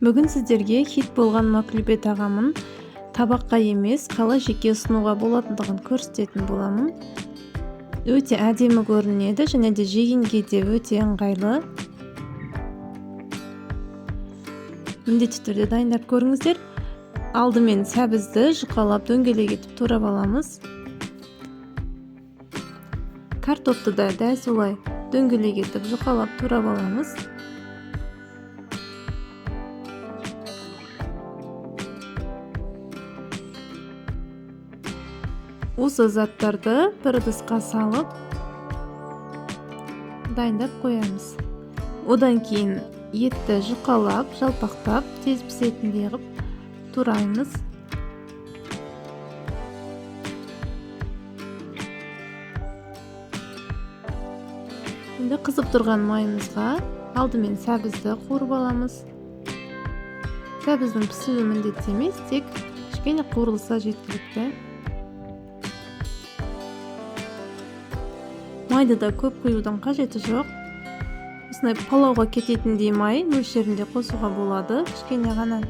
Бүгін сіздерге хит болған маклюбе тағамын табаққа емес қалай жеке ұсынуға болатындығын көрсететін боламын. Өте әдемі көрінеді және де жегенге де өте ыңғайлы. Міндетті түрде дайындап көріңіздер. Алдымен сәбізді жұқалап дөңгелек етіп турап аламыз. Картопты да дәл солай дөңгелек етіп жұқалап турап аламыз. Осы заттарды бір ыдысқа салып дайындап қоямыз. Одан кейін етті жұқалап, жалпақтап, тез пісетіндей қылып тураймыз. Енді қызып тұрған майымызға алдымен сәбізді қуырып аламыз. Сәбіздің пісуі міндетті емес, тек кішкене қуырылса жеткілікті. Майды да көп құюдың қажеті жоқ. Осындай палауға кететіндей май мөлшерінде қосуға болады, кішкене ғана.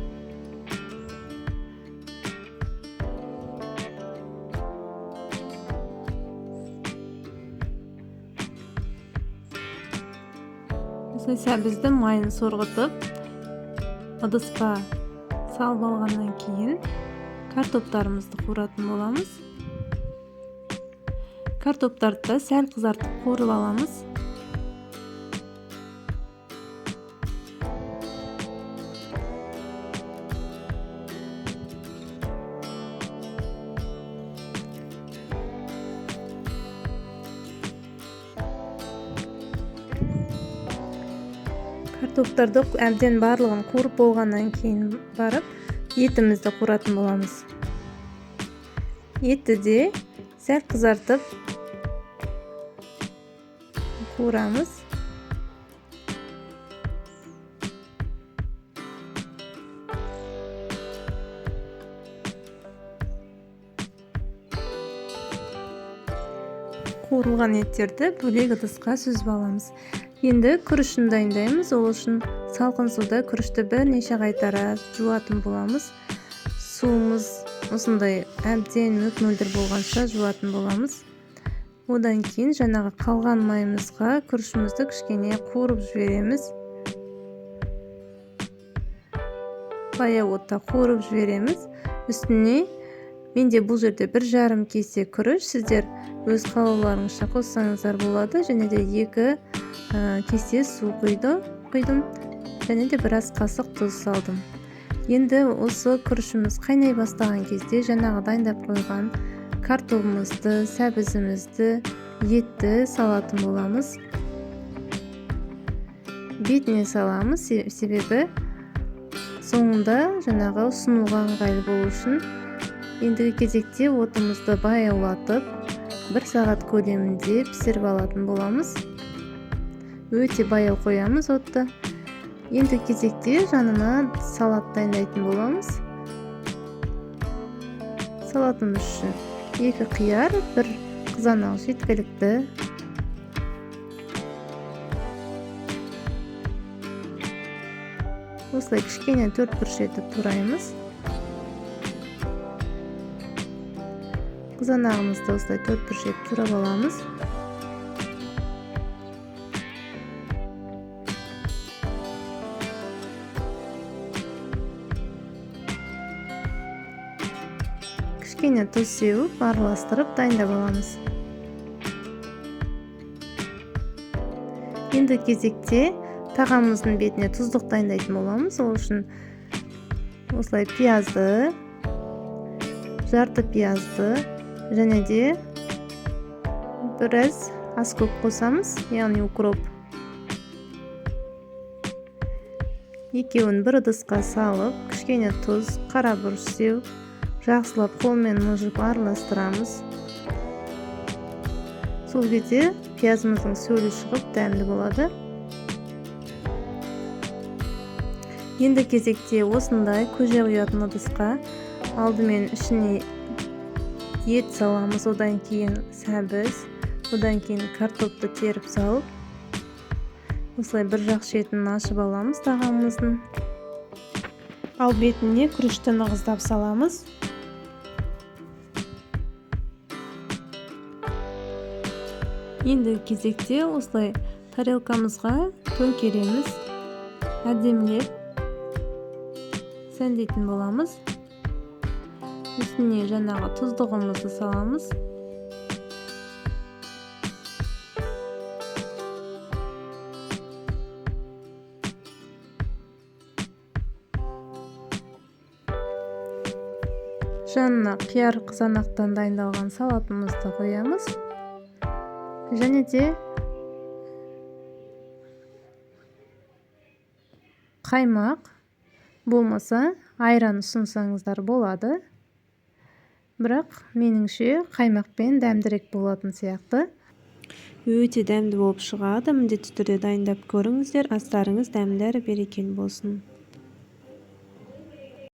Осылай сәбізді майын сорғытып, ыдысқа салып алғаннан кейін картоптарымызды қуыратын боламыз. Картоптарды сәл қызартып қуырып аламыз. Картоптарды әбден барлығын қуырып болғаннан кейін барып, етімізді қуыратын боламыз. Етті де сәл қызартып қуырамыз. Қуырылған еттерді бөлек ыдысқа сүзіп аламыз. Енді күрішін дайындаймыз. Ол үшін салқын суда күрішті бірнеше қайтара жуатын боламыз. Суымыз осындай әбден мөп-мөлдір болғанша жуатын боламыз. Одан кейін жаңағы қалған майымызға күрішімізді кішкене қуырып жібереміз. Баяу отта қуырып жібереміз. Үстіне менде бұл жерде 1,5 кесе күріш, сіздер өз қалауларыңызша қоссаңыздар болады. Және де 2 кесе су құйдым. Және де біраз қасық тұз салдым. Енді осы күрішіміз қайнай бастаған кезде жаңағы дайындап қойған картопымызды, сәбізімізді, етті салатын боламыз. Бетіне саламыз, себебі соңында жаңағы ұсынуға ыңғайлы болу үшін. Ендігі кезекте отымызды баяулатып, 1 сағат көлемінде пісіріп алатын боламыз. Өте баяу қоямыз отты. Ендігі кезекте жанына салат дайындайтын боламыз. Салатымыз үшін 2 қияр, 1 қызанақ жеткілікті. Осылай кішкене 4 бұрыш етіп тураймыз. Қызанағымызды осылай 4 бұрыш етіп турап аламыз. Кішкене тұз сеуіп, араластырып дайындап аламыз. Енді кезекте тағамымыздың бетіне тұздық дайындайтын боламыз. Ол үшін осылай пиязды, жарты пиязды және де біраз ас көп қосамыз, яғни укроп. Екеуін бір ыдысқа салып, кішкене тұз, қара бұрыш сеуіп, жақсылап қолмен мұжып араластырамыз. Сол кезде пиязымыздың сөлі шығып дәмді болады. Енді кезекте осындай көже құятын ыдысқа алдымен ішіне ет саламыз, одан кейін сәбіз, одан кейін картопты теріп салып, осылай бір жақ шетін ашып аламыз тағамымыздың. Ал бетіне күрішті нығыздап саламыз. Ендігі кезекте осылай тарелкамызға төңкереміз. Әдемілеп сәндейтін боламыз. Үстіне жаңағы тұздығымызды саламыз. Жанына қияр қызанақтан дайындалған салатымызды қоямыз. Және де қаймақ болмаса айран ұсынсаңыздар болады. Бірақ меніңше қаймақпен дәмдірек болатын сияқты. Өте дәмді болып шығады. Міндетті түрде дайындап көріңіздер. Астарыңыз дәмді әрі берекелі болсын.